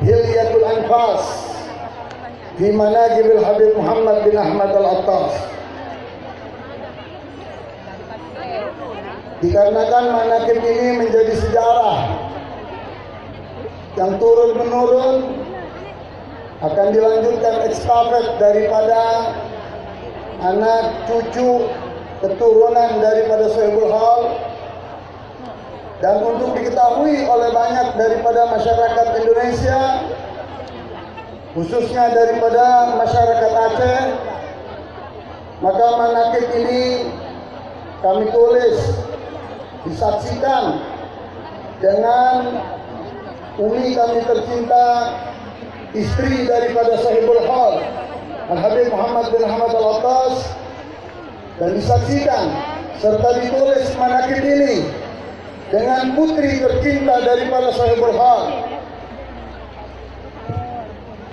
Hilyatul Anfas fi Manaqibil Habib Muhammad bin Ahmad Al-Attas. Dikarenakan manaqib ini menjadi sejarah yang turun-menurun, akan dilanjutkan estafet daripada anak cucu keturunan daripada Sohibul Haul. Dan untuk diketahui oleh banyak daripada masyarakat Indonesia, khususnya daripada masyarakat Aceh, maka manaqib ini kami tulis, disaksikan dengan umi kami tercinta, istri daripada Sohibul Haul Al-Habib Muhammad bin Ahmad Al-Attas, dan disaksikan serta ditulis manaqib ini dengan putri tercinta daripada Sohibul Haul.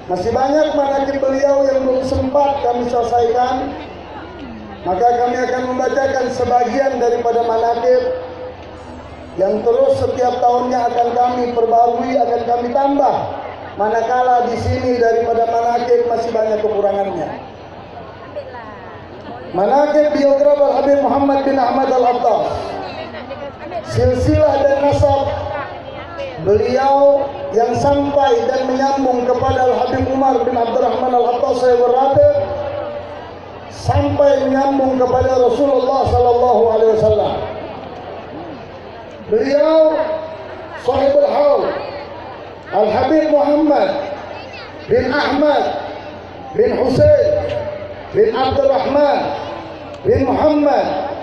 Masih banyak manaqib beliau yang belum sempat kami selesaikan, maka kami akan membacakan sebagian daripada manaqib yang terus setiap tahunnya akan kami perbarui, akan kami tambah, manakala di sini daripada manaqib masih banyak kekurangannya. Manaqib biografi Habib Muhammad bin Ahmad Al-Attas, silsilah dan nasab beliau yang sampai dan menyambung kepada Al-Habib Umar bin Abdurrahman Al-Attas Sayyidul Ratib, sampai menyambung kepada Rasulullah Sallallahu Alaihi Wasallam. Beliau Sohibul Haul Al-Habib Muhammad bin Ahmad bin Husain bin Abdurrahman bin Muhammad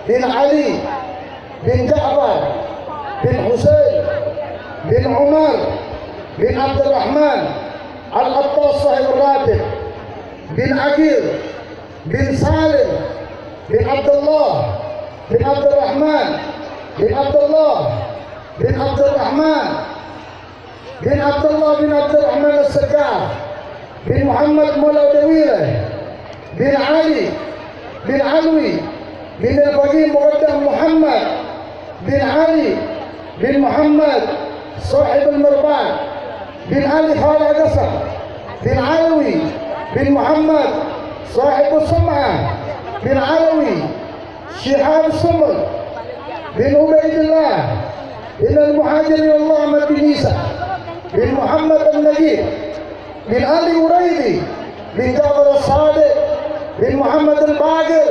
bin Ali bin Ja'far bin Husain bin Umar bin Abdurrahman Al-Attas Sahibul Ratib bin Aqil bin Salim bin Abdullah bin Abdurrahman bin Abdullah bin Abdurrahman bin Abdullah bin Abdurrahman As-Sakaf bin Muhammad Muladawilah bin Ali bin Alwi bin Al-Faqih Muqaddam Muhammad bin Ali bin Muhammad Sahib Al-Mirbat bin Ali Khaladasa bin Alwi bin Muhammad Sahib Al-Sam'ah bin Alwi Syihab Sumul bin Ubaidillah bin Al-Muhajir Allah bin Isa bin Muhammad Al-Najib bin Ali Uraidi bin Jafar Al-Sadiq bin Muhammad Al-Baqir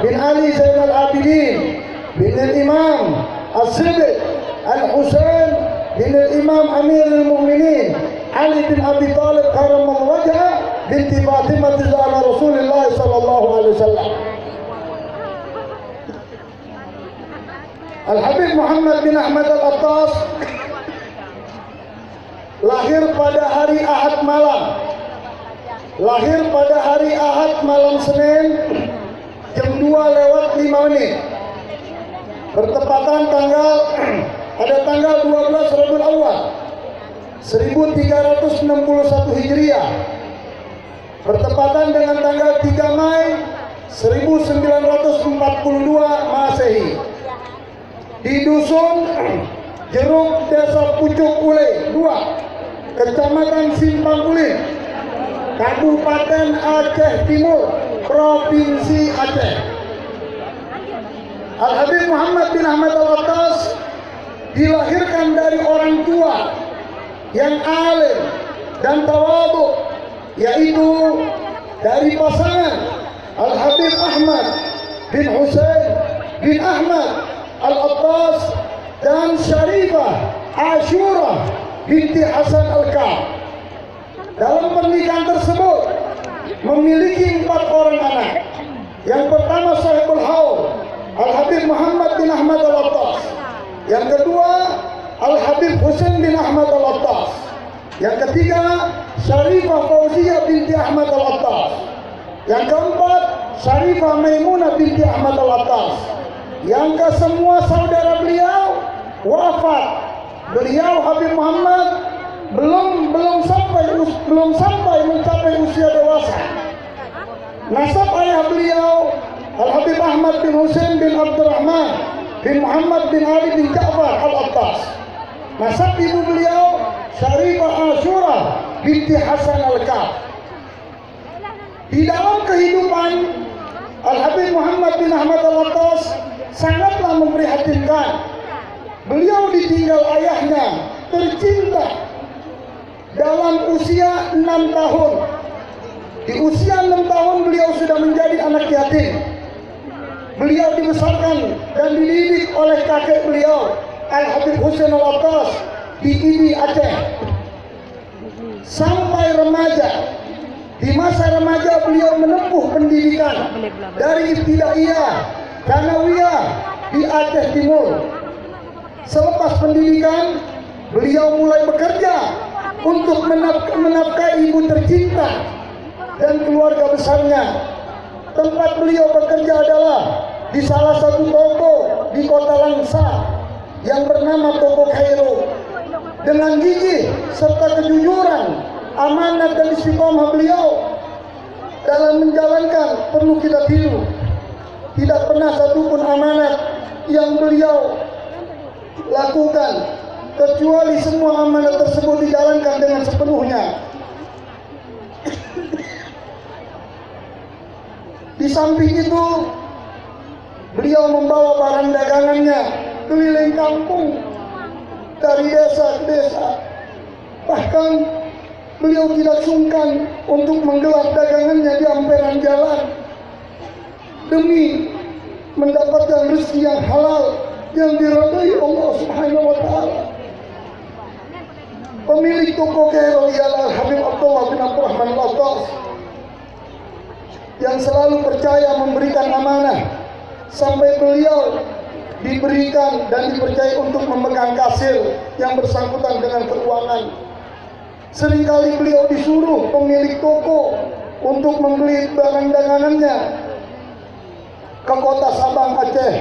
bin Ali Zain Al-Abidin bin Al-Imam Al-Siddiq Al-Husain bin Al-Imam Amir Al-Mu'minin Ali bin Abi Talib Karamallahu wajhah binti Fatimah Zahra Rasulullah Sallallahu Alaihi Wasallam. Al-Habib Muhammad bin Ahmad Al-Attas lahir pada hari Ahad malam. Lahir pada hari Ahad malam Senin jam 2:05. Bertepatan pada tanggal 12 Rabiul Awal 1361 Hijriah. Bertepatan dengan tanggal 3 Mei 1942 Masehi. Di dusun Jeruk, Desa Pucuk Ule 2, Kecamatan Simpang Kulit, Kabupaten Aceh Timur, Provinsi Aceh. Al-Habib Muhammad bin Ahmad Al-Attas dilahirkan dari orang tua yang alim dan tawadhu, yaitu dari pasangan Al-Habib Ahmad bin Husain bin Ahmad Al-Attas dan Syarifah Ashura binti Hasan Al-Kab. Dalam pernikahan tersebut memiliki 4 orang anak. Yang pertama Sohibul Haul Al-Habib Muhammad bin Ahmad Al-Attas. Yang kedua Al-Habib Husain bin Ahmad Al-Attas. Yang ketiga Syarifah Fauziyah binti Ahmad Al-Attas. Yang keempat Syarifah Maimunah binti Ahmad Al-Attas. Yang kesemua saudara beliau wafat. Beliau Habib Muhammad belum sampai mencapai usia dewasa. Nasab ayah beliau Al-Habib Ahmad bin Husain bin Abdurrahman bin Muhammad bin Ali bin Ja'far Al-Attas. nasab ibu beliau Syarifah Ashura binti Hasan Al-Kaf. Di dalam kehidupan Al-Habib Muhammad bin Ahmad Al-Attas sangatlah memprihatinkan. Beliau ditinggal ayahnya tercinta dalam usia 6 tahun. Di usia 6 tahun beliau sudah menjadi anak yatim. Beliau dibesarkan dan dididik oleh kakek beliau Al-Habib Husain Al-Attas di Idi Aceh. Sampai remaja. Di masa remaja beliau menempuh pendidikan dari Ibtidaiyah, Tsanawiyah di Aceh Timur. Selepas pendidikan, beliau mulai bekerja untuk menafkahi ibu tercinta dan keluarga besarnya. Tempat beliau bekerja adalah di salah satu toko di kota Langsa yang bernama Toko Kairo. Dengan gigih serta kejujuran, amanat dan istiqomah beliau dalam menjalankan perlu kita tiru. Tidak pernah satupun amanat yang beliau lakukan kecuali semua amanat tersebut dijalankan dengan sepenuhnya. Di samping itu, beliau membawa barang dagangannya keliling kampung dari desa ke desa. Bahkan beliau tidak sungkan untuk menggelar dagangannya di amperan jalan demi mendapatkan rezeki yang halal yang diridhai Allah Subhanahu wa taala. Pemilik toko Kairo ialah Habib Abdullah bin Abdurrahman Al-Attas yang selalu percaya memberikan amanah sampai beliau diberikan dan dipercaya untuk memegang kasir yang bersangkutan dengan keuangan. Seringkali beliau disuruh pemilik toko untuk membeli barang dagangannya ke kota Sabang, Aceh.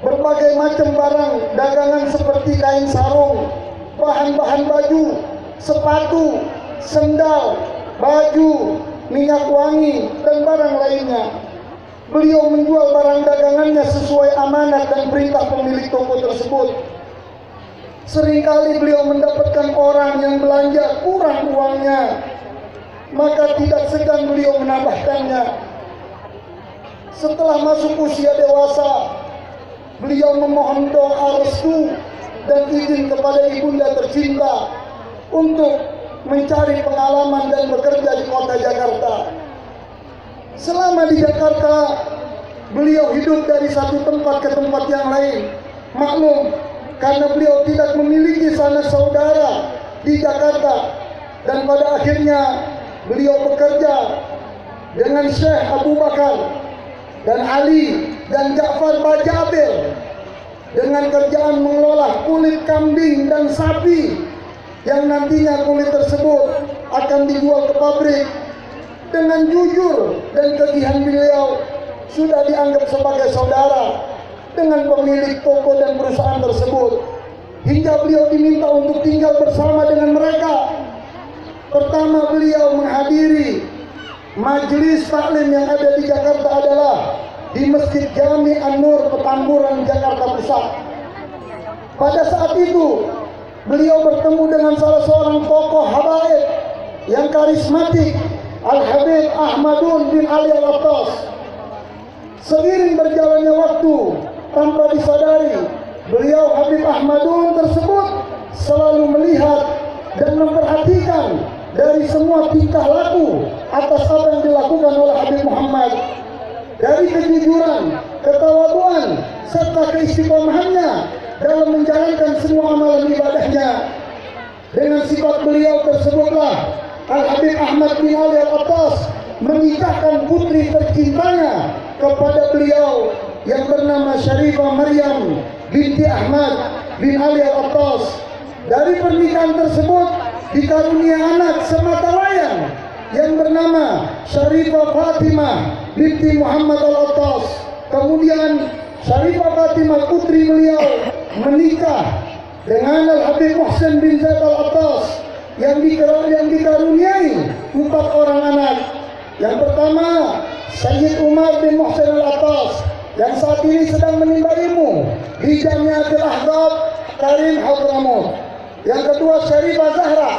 Berbagai macam barang dagangan seperti kain sarung, bahan-bahan baju, sepatu, sendal, baju, minyak wangi, dan barang lainnya. Beliau menjual barang dagangannya sesuai amanat dan perintah pemilik toko tersebut. Seringkali beliau mendapatkan orang yang belanja kurang uangnya, maka tidak segan beliau menambahkannya. Setelah masuk usia dewasa, beliau memohon doa restu dan izin kepada ibunda tercinta untuk mencari pengalaman dan bekerja di kota Jakarta. Selama di Jakarta, beliau hidup dari satu tempat ke tempat yang lain. Maklum, karena beliau tidak memiliki sanak saudara di Jakarta, dan pada akhirnya beliau bekerja dengan Syekh Abu Bakar dan Ali dan Ja'far Bajabir dengan kerjaan mengelola kulit kambing dan sapi yang nantinya kulit tersebut akan dijual ke pabrik. Dengan jujur dan kegigihan beliau sudah dianggap sebagai saudara dengan pemilik toko dan perusahaan tersebut, hingga beliau diminta untuk tinggal bersama dengan mereka. Pertama beliau menghadiri majelis taklim yang ada di Jakarta adalah di Masjid Jami An-Nur Petamburan, Jakarta Pusat. Pada saat itu beliau bertemu dengan salah seorang tokoh habaib yang karismatik, Al-Habib Ahmadun bin Ali Al-Attas. Seiring berjalannya waktu, tanpa disadari, beliau Habib Ahmadun tersebut selalu melihat dan memperhatikan dari semua tingkah laku atas apa yang dilakukan oleh Habib Muhammad. Dari kejujuran, ketawaduan, serta keistiqomahannya dalam menjalankan semua amalan ibadahnya. Dengan sifat beliau tersebutlah Al-Habib Ahmad bin Ali Al-Attas menikahkan putri tercintanya kepada beliau yang bernama Syarifah Maryam binti Ahmad bin Ali Al-Attas. Dari pernikahan tersebut dikarunia anak semata wayang yang bernama Syarifah Fatimah binti Muhammad Al-Attas. Kemudian Syarifah Fatimah putri beliau menikah dengan Al-Habib Muhsin bin Zaid Al-Attas yang dikaruniai 4 orang anak. Yang pertama, Sayyid Umar bin Muhsin Al-Attas yang saat ini sedang menimba ilmu di Jamiatul Ahbab Karim Hadramut. Yang kedua Syarifah Zahra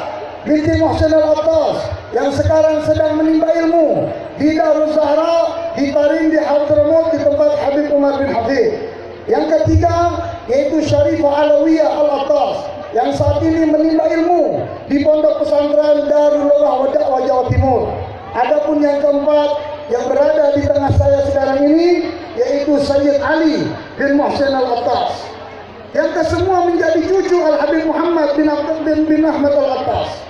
binti Muhsin Al-Attas yang sekarang sedang menimba ilmu di Darul Zahra di Tarim di Hadramut di tempat Habib Umar bin Hafid. Yang ketiga yaitu Syarifah Alawiyah Al-Attas yang saat ini menimba ilmu di Pondok Pesantren Darul Ulumah Jawa Timur. Adapun yang keempat yang berada di tengah saya sekarang ini yaitu Sayyid Ali bin Muhsin Al-Attas yang kesemua menjadi cucu Al-Habib Muhammad bin Ahmad Al-Attas.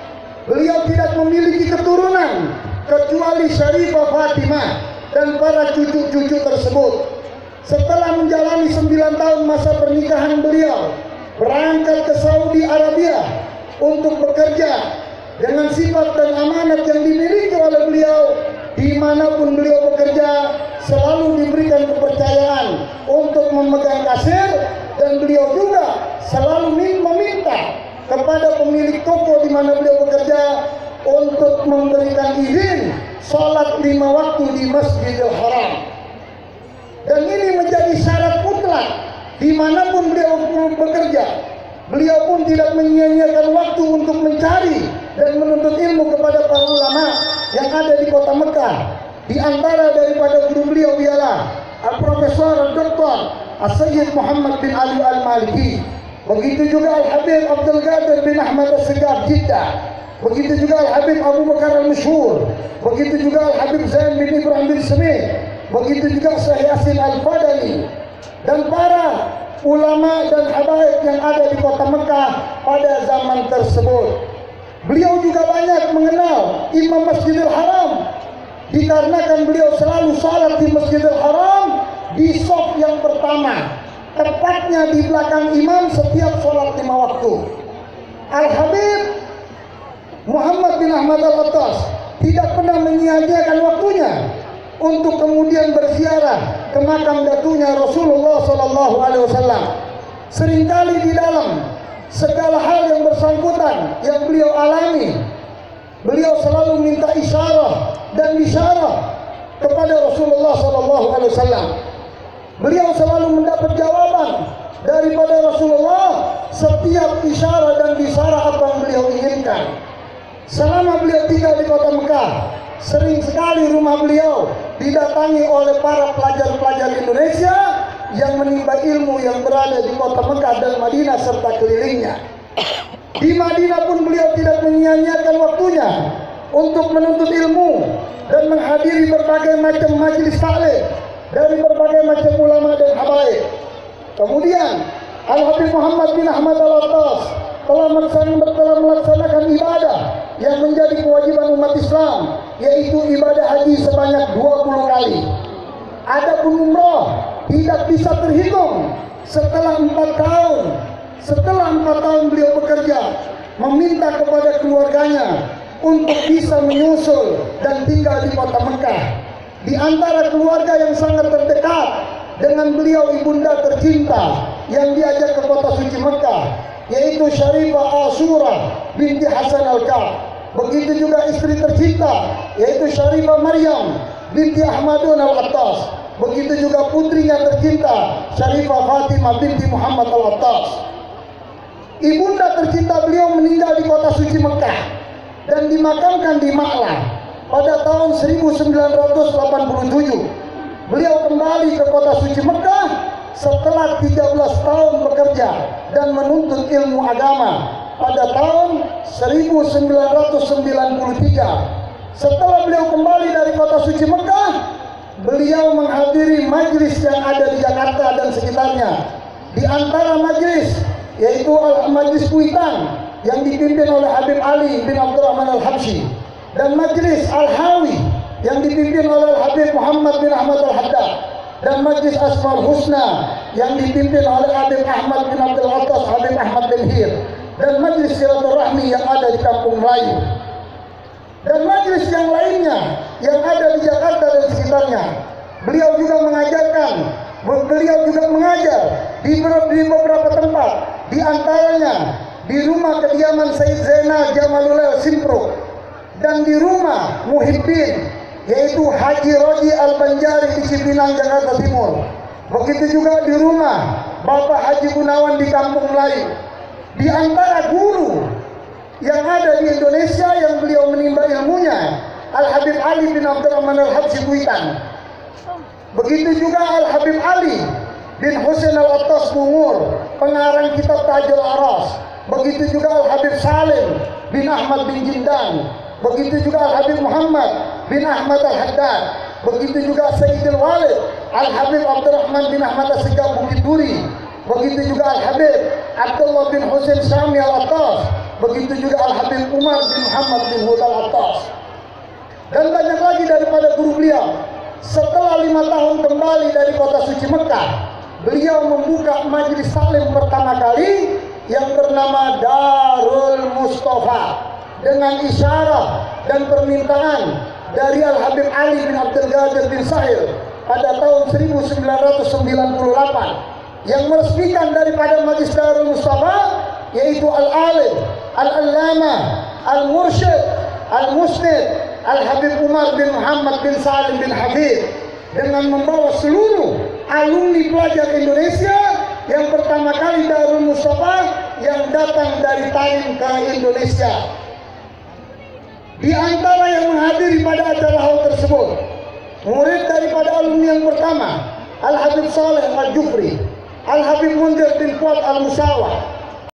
Beliau tidak memiliki keturunan kecuali Syarifah Fatimah dan para cucu-cucu tersebut. Setelah menjalani 9 tahun masa pernikahan beliau berangkat ke Saudi Arabia untuk bekerja dengan sifat dan amanat yang dimiliki oleh beliau. Dimanapun beliau bekerja selalu diberikan kepercayaan untuk memegang kasir, dan beliau juga selalu meminta kepada pemilik toko di mana beliau bekerja untuk memberikan izin sholat 5 waktu di Masjidil Haram. Dan ini menjadi syarat mutlak dimanapun beliau bekerja. Beliau pun tidak menyia-nyiakan waktu untuk mencari dan menuntut ilmu kepada para ulama yang ada di kota Mekah. Di antara daripada guru beliau ialah Profesor Dr. Sayyid Muhammad bin Ali Al-Maliki. Begitu juga Al-Habib Abdul Qadir bin Ahmad As-Segaf Jeddah. Begitu juga Al-Habib Abu Bakar Al-Mashhur. Begitu juga Al-Habib Zain bin Ibrahim bin Semih. Begitu juga Syekh Yasin Al-Fadali. Dan para ulama dan habaib yang ada di kota Mekah pada zaman tersebut. Beliau juga banyak mengenal Imam Masjidil Haram dikarenakan beliau selalu salat di Masjidil Haram di shaf yang pertama, tepatnya di belakang imam setiap sholat 5 waktu. Al-Habib Muhammad bin Ahmad Al-Attas tidak pernah menyia-nyiakan waktunya untuk kemudian berziarah ke makam datunya Rasulullah SAW. Seringkali di dalam segala hal yang bersangkutan yang beliau alami, beliau selalu minta isyarah dan bisyarah kepada Rasulullah SAW. Beliau selalu mendapat jawaban daripada Rasulullah setiap isyarah dan bisyarah apa yang beliau inginkan. Selama beliau tinggal di kota Mekah, sering sekali rumah beliau didatangi oleh para pelajar-pelajar Indonesia yang menimba ilmu yang berada di kota Mekah dan Madinah serta kelilingnya. Di Madinah pun beliau tidak menyia-nyiakan waktunya untuk menuntut ilmu dan menghadiri berbagai macam majelis taklim dari berbagai macam ulama dan habaib. Kemudian Al-Habib Muhammad bin Ahmad Al-Attas telah melaksanakan ibadah yang menjadi kewajiban umat Islam, yaitu ibadah haji sebanyak 20 kali. Adapun umrah tidak bisa terhitung setelah 4 tahun. Setelah 4 tahun beliau bekerja, meminta kepada keluarganya untuk bisa menyusul dan tinggal di kota Mekah. Di antara keluarga yang sangat terdekat dengan beliau ibunda tercinta yang diajak ke kota suci Mekah, yaitu Syarifah Asyura binti Hasan Al-Kaf. Begitu juga istri tercinta yaitu Syarifah Maryam binti Ahmadun Al-Attas. Begitu juga putrinya tercinta Syarifah Fatimah binti Muhammad Al-Attas. Ibunda tercinta beliau meninggal di kota suci Mekah dan dimakamkan di Ma'lah pada tahun 1987. Beliau kembali ke kota suci Mekah setelah 13 tahun bekerja dan menuntut ilmu agama pada tahun 1993. Setelah beliau kembali dari kota suci Mekah, beliau menghadiri majelis yang ada di Jakarta dan sekitarnya. Di antara majelis yaitu Majelis Kuitang yang dipimpin oleh Habib Ali bin Abdurrahman Al-Habsyi, dan Majelis Al-Hawi yang dipimpin oleh Habib Muhammad bin Ahmad Al-Haddad, dan Majelis Asmaul Husna yang dipimpin oleh Habib Ahmad bin Abdul Attas, Habib Ahmad bin Hir, dan Majelis Silaturahmi yang ada di Kampung Melayu, dan majelis yang lainnya yang ada di Jakarta dan sekitarnya. Beliau juga mengajar di beberapa tempat, di antaranya di rumah kediaman Sayyid Zainal Jamalulail Simpro dan di rumah Muhibbin yaitu Haji Roji Al-Banjari di Cipinang, Jakarta Timur. Begitu juga di rumah Bapak Haji Gunawan di Kampung Melayu. Di antara guru yang ada di Indonesia yang beliau menimba ilmunya, Al-Habib Ali bin Abdurrahman Al-Habsyi Kuitan. Begitu juga Al-Habib Ali bin Husain Al-Attas Bungur, pengarang kitab Tajul Aras. Begitu juga Al-Habib Salim bin Ahmad bin Jindan. Begitu juga Al-Habib Muhammad bin Ahmad Al-Haddad. Begitu juga Sayyidul Walid Al-Habib Abdurrahman bin Ahmad As-Segaf Bukit Duri. Begitu juga Al-Habib Abdullah bin Husain Syami Al-Attas. Begitu juga Al-Habib Umar bin Muhammad bin Hud Al-Attas. Dan banyak lagi daripada guru beliau. Setelah 5 tahun kembali dari kota suci Mekah, beliau membuka majelis taklim pertama kali yang bernama Darul Mustafa dengan isyarah dan permintaan dari Al-Habib Ali bin Abdul Qadir bin Sahil pada tahun 1998. Yang meresmikan daripada Majlis Darul Mustafa yaitu Al-Alim, Al-Allamah, Al-Mursyid, Al-Musnid, Al-Habib Umar bin Muhammad bin Salim bin Habib, dengan membawa seluruh alumni pelajar Indonesia yang pertama kali Darul Mustafa yang datang dari Tarim ke Indonesia. Di antara yang menghadiri pada acara hal tersebut, murid daripada alumni yang pertama Al-Habib Saleh Al-Jufri, Al-Habib Mundir bin Fuad Al-Musawah,